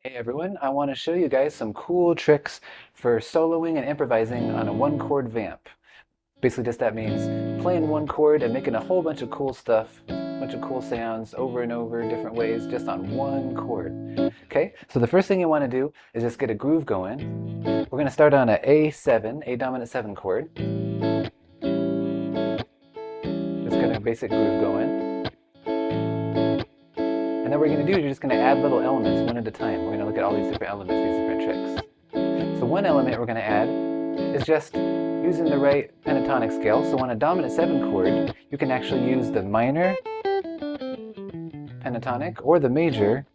Hey everyone, I want to show you guys some cool tricks for soloing and improvising on a one chord vamp. Basically just that means playing one chord and making a whole bunch of cool stuff, a bunch of cool sounds over and over different ways just on one chord. Okay, so the first thing you want to do is just get a groove going. We're going to start on a A7, A dominant 7 chord. Just get a basic groove going. And then what we're going to do is you're just going to add little elements one at a time. We're going to look at all these different elements, these different tricks. So one element we're going to add is just using the right pentatonic scale. So on a dominant 7 chord, you can actually use the minor pentatonic or the major.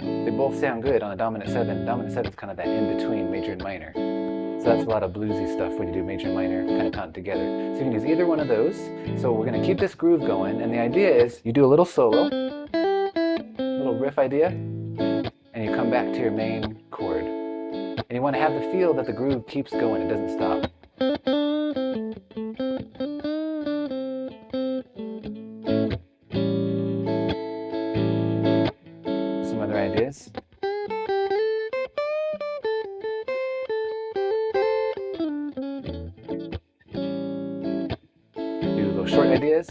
They both sound good on a dominant 7. Dominant 7 is kind of that in-between major and minor. So that's a lot of bluesy stuff when you do major and minor pentatonic together. So you can use either one of those. So we're going to keep this groove going, and the idea is you do a little solo, little riff idea, and you come back to your main chord. And you want to have the feel that the groove keeps going, it doesn't stop. Some other ideas. Do little short ideas.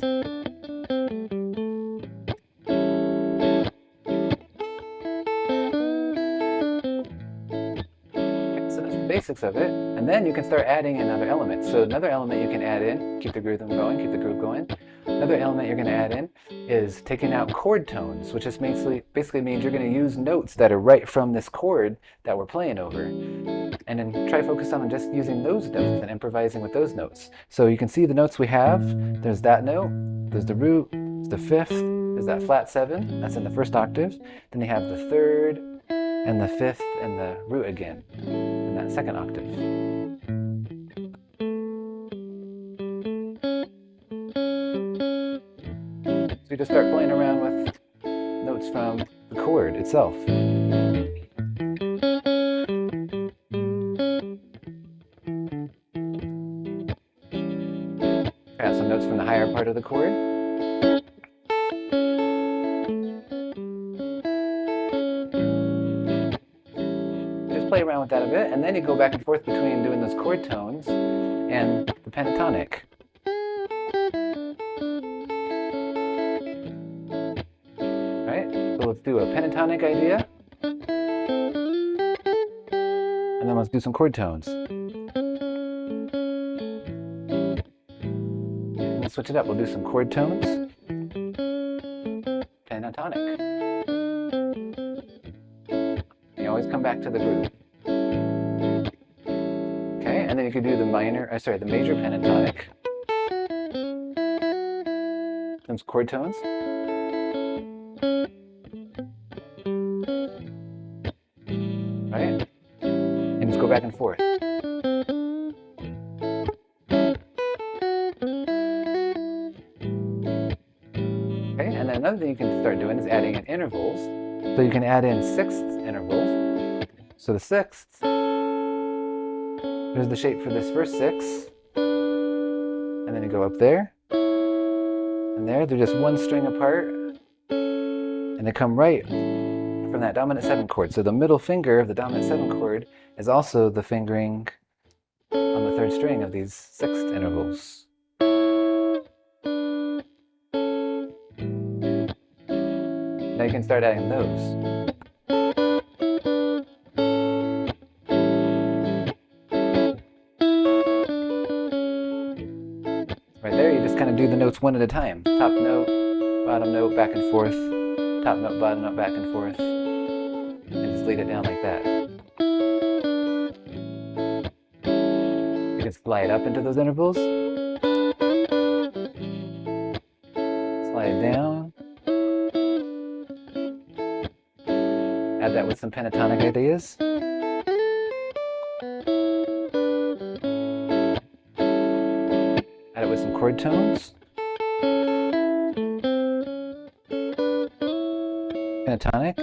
Basics of it, and then you can start adding another element. So another element you can add in, keep the groove going, keep the groove going. Another element you're going to add in is taking out chord tones, which just basically means you're going to use notes that are right from this chord that we're playing over, and then try to focus on just using those notes and improvising with those notes. So you can see the notes we have. There's that note, there's the root, there's the fifth, there's that flat 7, that's in the first octave. Then you have the third, and the fifth, and the root again in that second octave. So you just start playing around with notes from the chord itself. Add some notes from the higher part of the chord. Play around with that a bit, and then you go back and forth between doing those chord tones and the pentatonic. Right? So let's do a pentatonic idea, and then let's do some chord tones. And let's switch it up. We'll do some chord tones, pentatonic. You always come back to the groove. Okay, and then you could do the the major pentatonic. Some chord tones. Right? And just go back and forth. Okay, and then another thing you can start doing is adding in intervals. So you can add in sixths intervals. So the sixths, there's the shape for this first 6, and then you go up there, and there, they're just one string apart, and they come right from that dominant 7 chord. So the middle finger of the dominant 7 chord is also the fingering on the 3rd string of these sixth intervals. Now you can start adding those. Right there, you just kind of do the notes one at a time. Top note, bottom note, back and forth. Top note, bottom note, back and forth. And just lead it down like that. You can slide up into those intervals. Slide down. Add that with some pentatonic ideas. Add it with some chord tones. Pentatonic.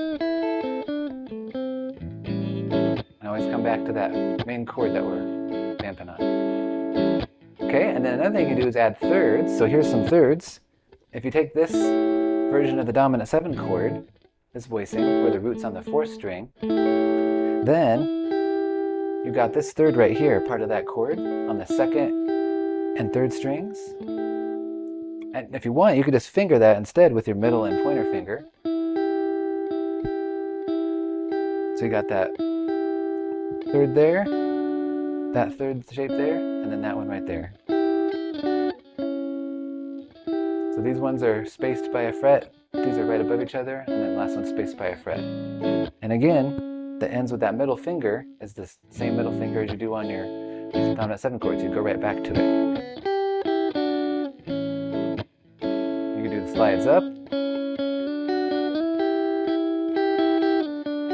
And always come back to that main chord that we're vamping on. Okay, and then another thing you do is add thirds. So here's some thirds. If you take this version of the dominant 7 chord this voicing, where the root's on the 4th string. Then you got this 3rd right here, part of that chord, on the 2nd and 3rd strings. And if you want, you could just finger that instead with your middle and pointer finger. So you got that 3rd there, that 3rd shape there, and then that one right there. So these ones are spaced by a fret, these are right above each other, and then the last one's spaced by a fret. And again, the ends with that middle finger is the same middle finger as you do on your dominant 7 chords. You go right back to it. You can do the slides up,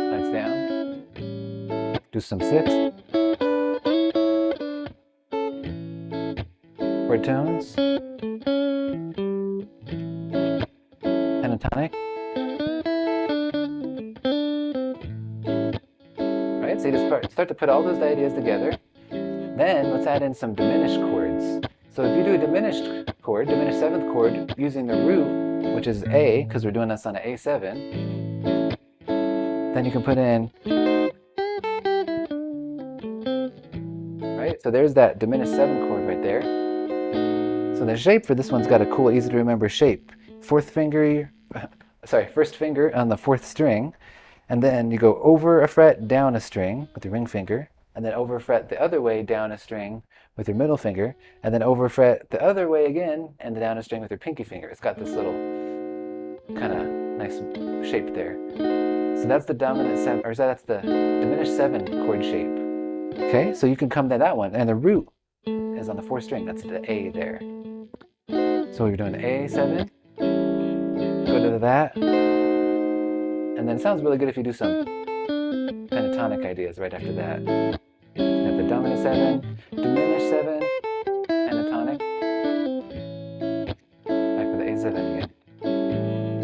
slides down, do some 6, chord tones, pentatonic. Right, so you just start to put all those ideas together. Then let's add in some diminished chords. So if you do a diminished chord, diminished 7th chord, using the root, which is A, because we're doing this on an A7, then you can put in, right, so there's that diminished 7 chord right there. So the shape for this one's got a cool, easy to remember shape. 1st finger on the 4th string, and then you go over a fret, down a string with your ring finger, and then over a fret the other way, down a string with your middle finger, and then over a fret the other way again, and down a string with your pinky finger. It's got this little kind of nice shape there. So that's the dominant 7, or that's the diminished 7 chord shape. Okay, so you can come to that one, and the root is on the 4th string. That's the A there. So you're doing A7, go to that, and then it sounds really good if you do some pentatonic ideas right after that. You have the dominant 7, diminished 7, pentatonic, back to the A7 again.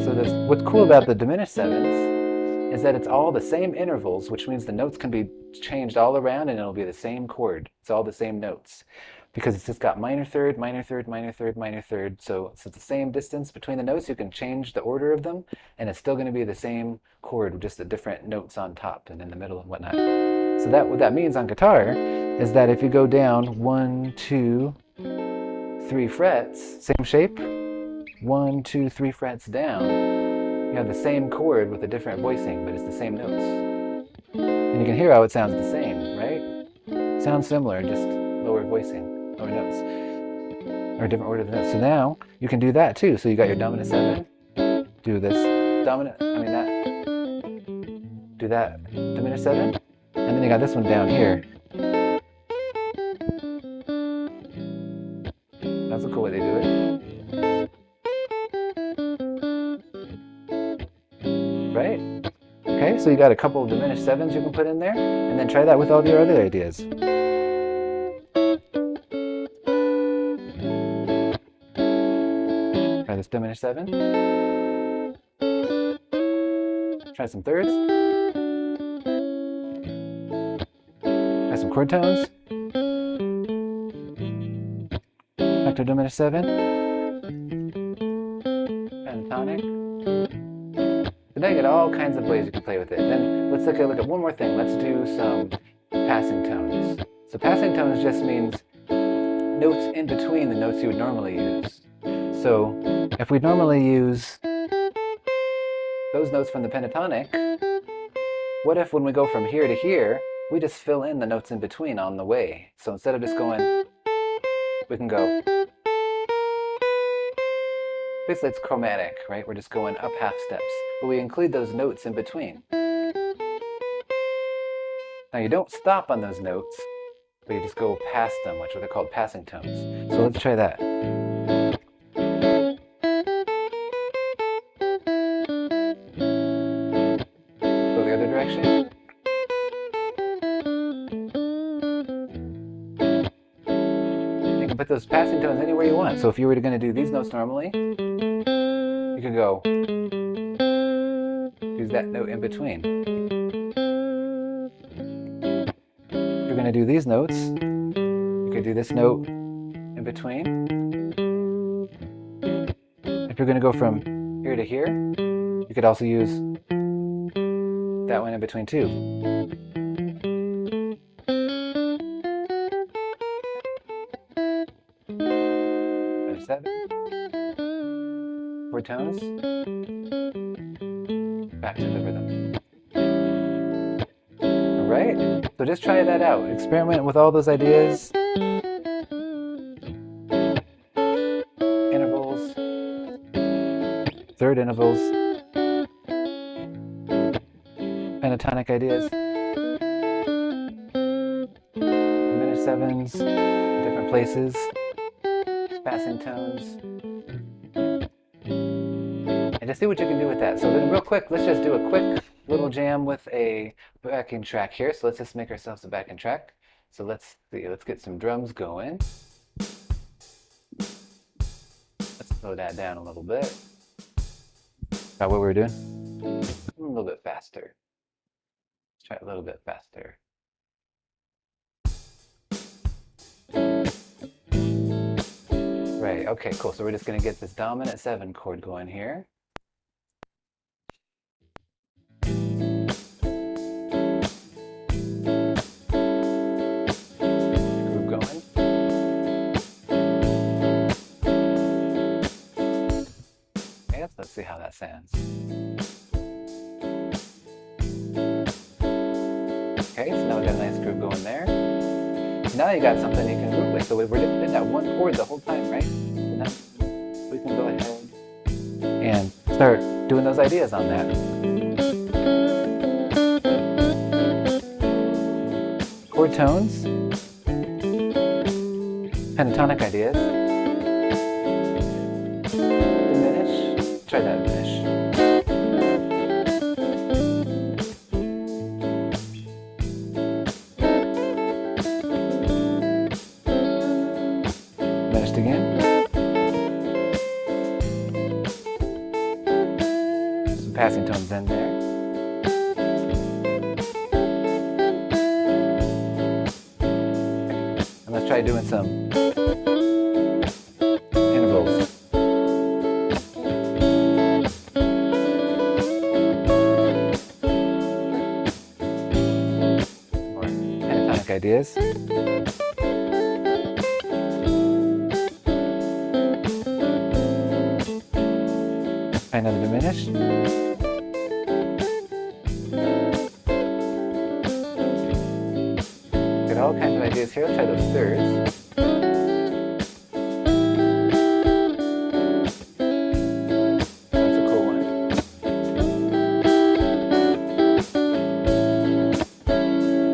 So what's cool about the diminished 7s is that it's all the same intervals, which means the notes can be changed all around and it'll be the same chord. It's all the same notes. Because it's just got minor 3rd, minor 3rd, minor 3rd, minor 3rd. So it's the same distance between the notes. You can change the order of them, and it's still going to be the same chord with just the different notes on top and in the middle and whatnot. So what that means on guitar is that if you go down 1, 2, 3 frets, same shape, 1, 2, 3 frets down, you have the same chord with a different voicing, but it's the same notes. And you can hear how it sounds the same, right? Sounds similar, just lower voicing. Lower notes, or a different order of the notes. So now you can do that too. So you got your dominant 7, do this dominant, do that diminished 7, and then you got this one down here. That's a cool way they do it. Right? Okay, so you got a couple of diminished 7s you can put in there, and then try that with all your other ideas. Try this diminished 7. Try some 3rds. Try some chord tones. Back to diminished 7. Pentatonic. So now you got all kinds of ways you can play with it. Then let's look at one more thing. Let's do some passing tones. So passing tones just means notes in between the notes you would normally use. So if we normally use those notes from the pentatonic, what if when we go from here to here, we just fill in the notes in between on the way? So instead of just going, we can go, basically it's chromatic, right? We're just going up half steps, but we include those notes in between. Now you don't stop on those notes, but you just go past them, which are they're called passing tones. So let's try that. Go the other direction. You can put those passing tones anywhere you want. So if you were going to do these notes normally, you could go, use that note in between. If you're going to do these notes, you could do this note in between. If you're going to go from here to here, you could also use that one in between too. 7. 4 tones. Back to the rhythm. Alright, so just try that out. Experiment with all those ideas. Intervals. Third intervals. Pentatonic ideas. Diminished sevens. Different places. Passing tones. And just see what you can do with that. So then real quick, let's just do a quick little jam with a backing track here. So let's just make ourselves a backing track. So let's see, let's get some drums going. Let's slow that down a little bit. Got what we were doing? A little bit faster. Let's try it a little bit faster. Right, okay, cool. So we're just gonna get this dominant 7 chord going here. Groove going. Okay, let's see how that sounds. Okay, so now we got a nice groove going there. Now you got something you can groove with. So we're in that one chord the whole time, right? So now we can go ahead and start doing those ideas on that. Chord tones, pentatonic ideas, diminish, try that diminish. Diminished again. Some passing tones in there. And let's try doing some intervals. More pentatonic ideas. Another diminished. Got all kinds of ideas here. Let's try those thirds. That's a cool one.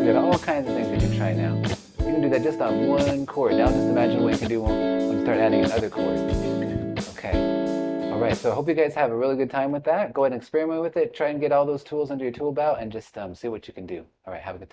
We got all kinds of things you can try now. You can do that just on one chord. Now just imagine what you can do when you start adding in other chords. Okay. Alright, so I hope you guys have a really good time with that. Go ahead and experiment with it. Try and get all those tools under your tool belt and just see what you can do. Alright, have a good time.